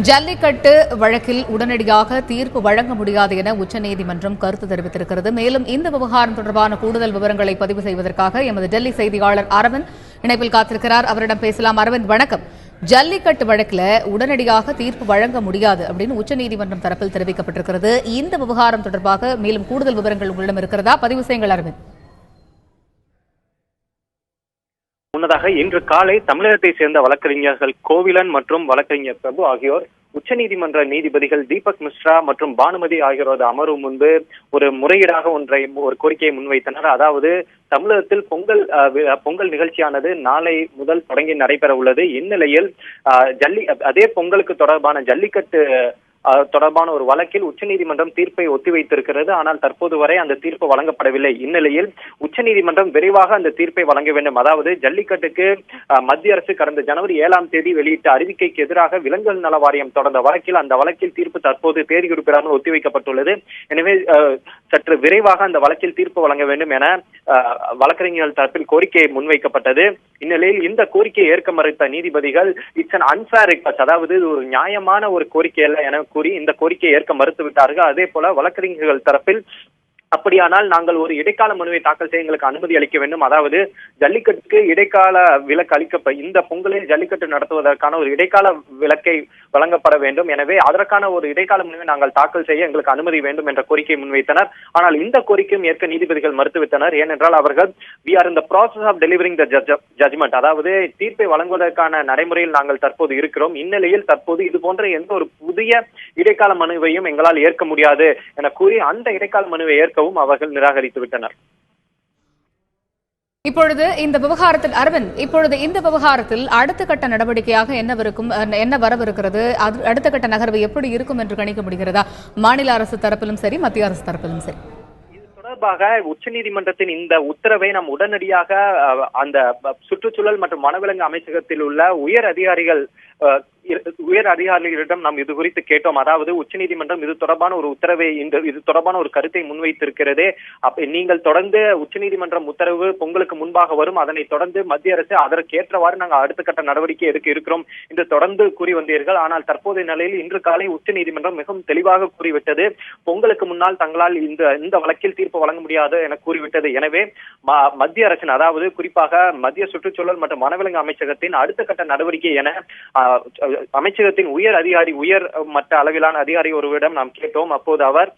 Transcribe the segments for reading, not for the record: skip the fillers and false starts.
ஜல்லிக்கட்டு வழக்கில் உடனடியாக தீர்ப்பு வழங்க முடியாது என உச்சநீதிமன்றம் கருத்து தெரிவித்திருக்கிறது. மேலும் இந்த விவகாரம் தொடர்பான கூடுதல் விவரங்களை பதிவு செய்வதற்காக எமது டெல்லி செய்தியாளர் அரவிந்த் இணைப்பில் காத்திருக்கிறார். அவரிடம் பேசலாம். அரவிந்த், வணக்கம். ஜல்லிக்கட்டு வழக்கில் உடனடியாக தீர்ப்பு வழங்க முடியாது அப்படின்னு உச்சநீதிமன்றம் தரப்பில் தெரிவிக்கப்பட்டிருக்கிறது. இந்த விவகாரம் தொடர்பாக மேலும் கூடுதல் விவரங்கள் உங்களிடம் இருக்கிறதா? பதிவு செய்யுங்கள் அரவிந்த். முன்னதாக இன்று காலை தமிழகத்தை சேர்ந்த வழக்கறிஞர்கள் கோவிலன் மற்றும் வழக்கறிஞர் பிரபு ஆகியோர் உச்சநீதிமன்ற நீதிபதிகள் தீபக் மிஸ்ரா மற்றும் பானுமதி ஆகியோரது அமர்வு முன்பு ஒரு முறையீடாக ஒரு கோரிக்கையை முன்வைத்தனர். அதாவது தமிழகத்தில் பொங்கல் நிகழ்ச்சியானது நாளை முதல் தொடங்கி நடைபெற உள்ளது. இந்நிலையில் அதே பொங்கலுக்கு தொடர்பான ஜல்லிக்கட்டு தொடர்பான ஒரு வழக்கில் உச்சநீதிமன்றம் தீர்ப்பை ஒத்திவைத்திருக்கிறது. ஆனால் தற்போது வரை அந்த தீர்ப்பு வழங்கப்படவில்லை. இந்நிலையில் உச்சநீதிமன்றம் விரைவாக அந்த தீர்ப்பை வழங்க வேண்டும். அதாவது ஜல்லிக்கட்டுக்கு மத்திய அரசு கடந்த ஜனவரி 7ஆம் தேதி வெளியிட்ட அறிவிக்கைக்கு எதிராக விலங்குகள் நல வாரியம் தொடர்ந்த வழக்கில் அந்த வழக்கில் தீர்ப்பு தற்போது தேதி குறிப்பிடாமல் ஒத்திவைக்கப்பட்டுள்ளது. எனவே சற்று விரைவாக அந்த வழக்கில் தீர்ப்பு வழங்க வேண்டும் என வழக்கறிஞர்கள் தரப்பில் கோரிக்கை முன்வைக்கப்பட்டது. இந்நிலையில் இந்த கோரிக்கையை ஏற்க மறுத்த நீதிபதிகள் இட்ஸ் அன் அன்ஃபேர் ரிக்வெஸ்ட், அதாவது ஒரு நியாயமான ஒரு கோரிக்கை அல்ல என கூறி இந்த கோரிக்கையை ஏற்க மறுத்து விட்டார்கள். அதே போல வழக்கறிஞர்கள் தரப்பில் அப்படியானால் நாங்கள் ஒரு இடைக்கால மனுவை தாக்கல் செய்ய எங்களுக்கு அனுமதி அளிக்க வேண்டும். அதாவது ஜல்லிக்கட்டுக்கு இடைக்கால விலக்கு இந்த பொங்கலில் ஜல்லிக்கட்டு நடத்துவதற்கான ஒரு இடைக்கால விலக்கை வழங்கப்பட வேண்டும். எனவே அதற்கான ஒரு இடைக்கால மனுவை நாங்கள் தாக்கல் செய்ய எங்களுக்கு அனுமதி வேண்டும் என்ற கோரிக்கை முன்வைத்தனர். ஆனால் இந்த கோரிக்கையும் ஏற்க நீதிபதிகள் மறுத்துவிட்டனர். ஏனென்றால் அவர்கள் we are in the process of delivering the judgment, அதாவது தீர்ப்பை வழங்குவதற்கான நடைமுறையில் நாங்கள் தற்போது இருக்கிறோம். இந்நிலையில் தற்போது இது போன்ற எந்த ஒரு புதிய இடைக்கால மனுவையும் எங்களால் ஏற்க முடியாது என கூறி அந்த இடைக்கால மனுவை ஏற்கவும் அவர்கள் நிராகரித்து விட்டனர். இப்பொழுது இந்த விவகாரத்தில் அடுத்த கட்ட நடவடிக்கையாக என்ன வரவிருக்கிறது? அடுத்த கட்ட நகர்வு எப்படி இருக்கும் என்று கணிக்க முடிகிறதா? மாநில அரசு தரப்பிலும் சரி, மத்திய அரசு தரப்பிலும் சரி. தொடர்பாக உச்சநீதிமன்றத்தின் இந்த உத்தரவை நாம் உடனடியாக அந்த சுற்றுச்சூழல் மற்றும் வனவிலங்கு அமைச்சகத்தில் உள்ள உயர் அதிகாரிகளிடம் நாம் இது குறித்து கேட்டோம். அதாவது உச்சநீதிமன்றம் இது தொடர்பான ஒரு உத்தரவை இது தொடர்பான ஒரு கருத்தை முன்வைத்திருக்கிறதே. நீங்கள் தொடர்ந்து உச்சநீதிமன்றம் உத்தரவு பொங்கலுக்கு முன்பாக வரும், அதனை தொடர்ந்து மத்திய அரசு அதற்கேற்றவாறு நாங்கள் அடுத்த கட்ட நடவடிக்கை எடுக்க இருக்கிறோம் என்று தொடர்ந்து கூறி வந்தீர்கள். ஆனால் தற்போதைய நிலையில் இன்று காலை உச்சநீதிமன்றம் மிகவும் தெளிவாக கூறிவிட்டது. பொங்கலுக்கு முன்னால் தங்களால் இந்த வழக்கில் தீர்ப்பு வழங்க முடியாது என கூறிவிட்டது. எனவே மத்திய அரசின், அதாவது குறிப்பாக மத்திய சுற்றுச்சூழல் மற்றும் வனவிலங்கு அமைச்சகத்தின் அடுத்த கட்ட நடவடிக்கை என அமைச்சகத்தின் உயர் மட்ட அளவிலான அதிகாரி ஒருவரிடம் நாம் கேட்டோம். அப்போது அவர்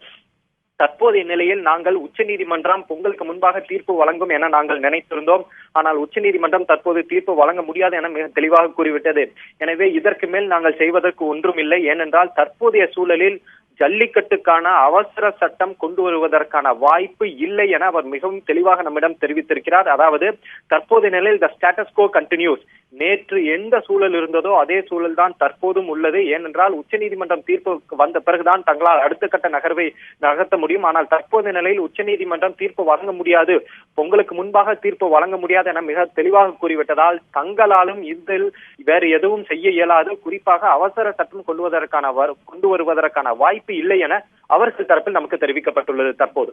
தற்போதைய நிலையில் நாங்கள் உச்சநீதிமன்றம் பொங்கலுக்கு முன்பாக தீர்ப்பு வழங்கும் என நாங்கள் நினைத்திருந்தோம். ஆனால் உச்சநீதிமன்றம் தற்போது தீர்ப்பு வழங்க முடியாது என மிக தெளிவாக கூறிவிட்டது. எனவே இதற்கு மேல் நாங்கள் செய்வதற்கு ஒன்றும் இல்லை. ஏனென்றால் தற்போதைய சூழலில் ஜல்லிக்கட்டுக்கான அவசர சட்டம் கொண்டு வருவதற்கான வாய்ப்பு இல்லை என அவர் மிகவும் தெளிவாக நம்மிடம் தெரிவித்திருக்கிறார். அதாவது தற்போதைய நிலையில் த ஸ்டேட்டஸ் கோ கண்டினியூஸ். நேற்று எந்த சூழல் இருந்ததோ அதே சூழல் தான் தற்போதும் உள்ளது. ஏனென்றால் உச்சநீதிமன்றம் தீர்ப்பு வந்த பிறகுதான் தங்களால் அடுத்த கட்ட நகர்வை நகர்த்த முடியும். ஆனால் தற்போதைய நிலையில் உச்சநீதிமன்றம் தீர்ப்பு வழங்க முடியாது, பொங்கலுக்கு முன்பாக தீர்ப்பு வழங்க முடியாது என மிக தெளிவாக கூறிவிட்டதால் தங்களாலும் இதில் வேறு எதுவும் செய்ய இயலாது. குறிப்பாக அவசர சட்டம் கொண்டு வருவதற்கான வாய்ப்பு இல்லை என அவர்கள் தரப்பில் நமக்கு தெரிவிக்கப்பட்டுள்ளது தற்போது.